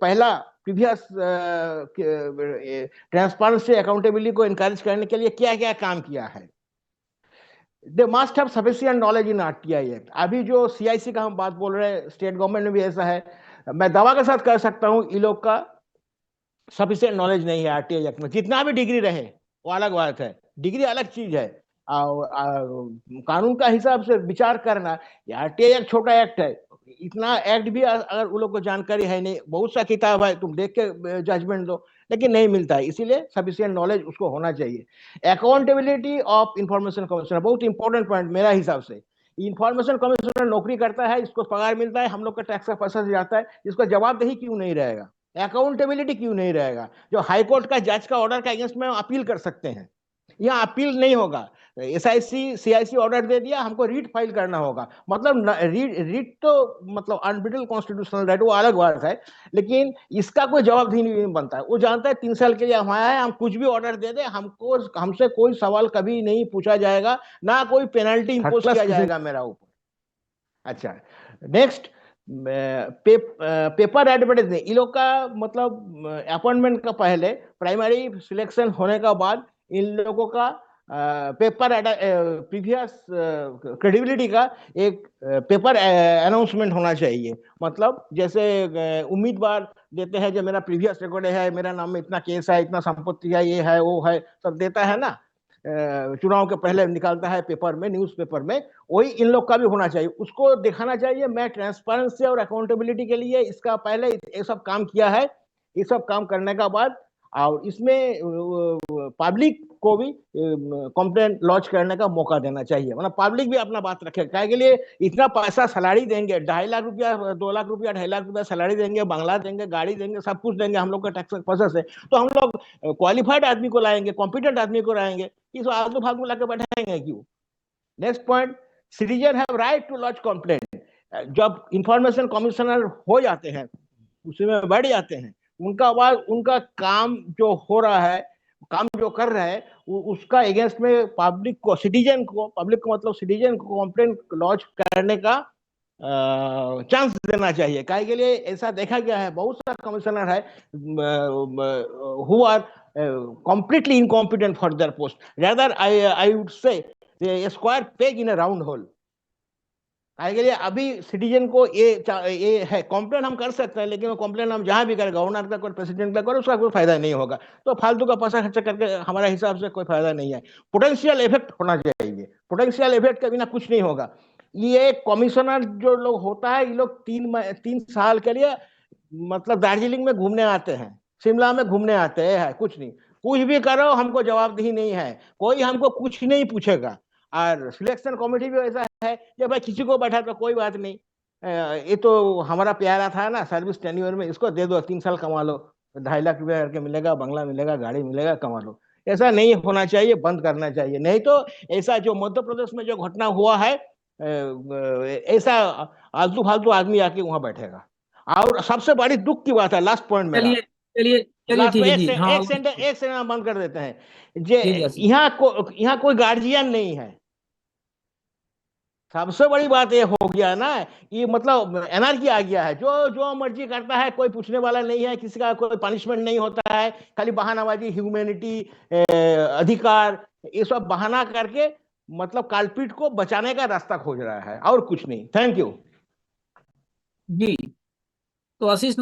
पहला previous transparency accountability को encourage करने के लिए क्या क्या काम किया है। They must have sufficient knowledge in RTI act. अभी जो सीआईसी का हम बात बोल रहे हैं, स्टेट गवर्नमेंट में भी ऐसा है। मैं दावा के साथ कह सकता हूं इन लोग का सफिशिएंट नॉलेज नहीं है आरटीआई एक्ट में। जितना भी डिग्री रहे वो अलग बात है, डिग्री अलग चीज है। कानून का हिसाब से विचार करना, आरटीआई एक छोटा एक्ट है, इतना एक्ट भी अगर उन लोग को जानकारी है नहीं, बहुत सा किताब है तुम देख के जजमेंट दो, लेकिन नहीं मिलता है। इसीलिए सफिशिएंट नॉलेज उसको होना चाहिए। अकाउंटेबिलिटी ऑफ इंफॉर्मेशन कमिश्नर बहुत इंपॉर्टेंट पॉइंट मेरा हिसाब से। इंफॉर्मेशन कमिश्नर नौकरी करता है, इसको पगार मिलता है, हम लोग का टैक्स का पैसा जाता है, इसको जवाबदेही क्यों नहीं रहेगा, अकाउंटेबिलिटी क्यों नहीं रहेगा। जो हाईकोर्ट का जज का ऑर्डर का अगेंस्ट में अपील कर सकते हैं, यहाँ अपील नहीं होगा। एसआईसी सीआईसी ऑर्डर दे दिया, हमको रीट फाइल करना होगा। मतलब रीट तो मतलब अनबिटल कॉन्स्टिट्यूशनल राइट, वो अलग बात है, लेकिन इसका कोई जवाबदेही नहीं बनता है। वो जानता है 3 साल के लिए हम आया है, हम कुछ भी ऑर्डर दे दे, हमको हमसे कोई सवाल कभी नहीं पूछा जाएगा, ना कोई पेनल्टी इम्पोज किया जाएगा मेरा ऊपर। अच्छा, नेक्स्ट पेपर एडवर्टाइजमेंट। इन लोग का मतलब अपॉइंटमेंट का पहले प्राइमरी सिलेक्शन होने का बाद इन लोगों का पेपर प्रीवियस क्रेडिबिलिटी का एक पेपर अनाउंसमेंट होना चाहिए। मतलब जैसे उम्मीदवार देते हैं जो मेरा प्रीवियस रिकॉर्ड है, मेरा नाम में इतना केस है, इतना संपत्ति है, ये है वो है, सब देता है ना, चुनाव के पहले निकालता है पेपर में, न्यूज पेपर में, वही इन लोग का भी होना चाहिए। उसको दिखाना चाहिए मैं ट्रांसपेरेंसी और अकाउंटेबिलिटी के लिए इसका पहले ये सब काम किया है। ये सब काम करने का बाद और इसमें पब्लिक को भी कंप्लेंट लॉन्च करने का मौका देना चाहिए, मतलब पब्लिक भी अपना बात रखे। क्या के लिए इतना पैसा सैलरी देंगे, 2.5 लाख रुपया, 2 लाख रुपया, 2.5 लाख रुपया सैलरी देंगे, बंगला देंगे, गाड़ी देंगे, सब कुछ देंगे हम लोग का टैक्स पैसा से, तो हम लोग क्वालिफाइड आदमी को लाएंगे, कॉम्पिटेंट आदमी को लाएंगे, इस आलतू फालतू लाके बैठाएंगे क्यों। Next point, citizen have right to launch complaint. जब इंफॉर्मेशन कमिश्नर हो जाते हैं, उसमें बैठ जाते हैं, उनका बाद उनका काम जो हो रहा है, काम जो कर रहे हैं, उसका अगेंस्ट में पब्लिक को, सिटीजन को, पब्लिक को मतलब सिटीजन को कंप्लेंट लॉन्च करने का चांस देना चाहिए। काहे के लिए ऐसा देखा गया है, बहुत सारा कमिश्नर है who are completely incompetent for their post. Rather, I would say a square peg in a round hole. के लिए अभी सिटीजन को ये है, कंप्लेन हम कर सकते हैं, लेकिन वो कंप्लेन हम जहां भी करें, गवर्नर तक और प्रेसिडेंट तक, और उसका कोई फायदा नहीं होगा। तो फालतू का पैसा खर्च करके हमारा हिसाब से कोई फायदा नहीं है। पोटेंशियल इफेक्ट होना चाहिए, पोटेंशियल इफेक्ट के बिना कुछ नहीं होगा। ये कमिश्नर जो लोग होता है, ये लोग 3 साल के लिए मतलब दार्जिलिंग में घूमने आते हैं, शिमला में घूमने आते हैं, कुछ नहीं, कुछ भी करो हमको जवाबदेही नहीं है, कोई हमको कुछ नहीं पूछेगा। और सिलेक्शन कमेटी भी ऐसा है कि भाई किसी को बैठा तो कोई बात नहीं, ये तो हमारा प्यारा था ना सर्विस टेन्योर में, इसको दे दो, 3 साल कमा लो, 2.5 लाख रुपया करके मिलेगा, बंगला मिलेगा, गाड़ी मिलेगा, कमा लो। ऐसा नहीं होना चाहिए, बंद करना चाहिए। नहीं तो ऐसा जो मध्य प्रदेश में जो घटना हुआ है, ऐसा आलतू फालतू आदमी आके वहां बैठेगा। और सबसे बड़ी दुख की बात है, लास्ट पॉइंट मेरा, चलिए चलिए चलिए, लास्ट ठीक है एक जी, से, हाँ एक सेकंड बंद कर देते हैं। जे जी जी। यहाँ कोई गार्जियन नहीं है। सबसे बड़ी बात ये हो गया ना, ये मतलब एनआरकी आ गया है, जो जो मर्जी करता है, कोई पूछने वाला नहीं है, किसी का कोई पनिशमेंट नहीं होता है, खाली बहानाबाजी, ह्यूमैनिटी, अधिकार, ये सब बहाना करके मतलब काल्पिट को बचाने का रास्ता खोज रहा है, और कुछ नहीं। थैंक यू जी। तो आशीष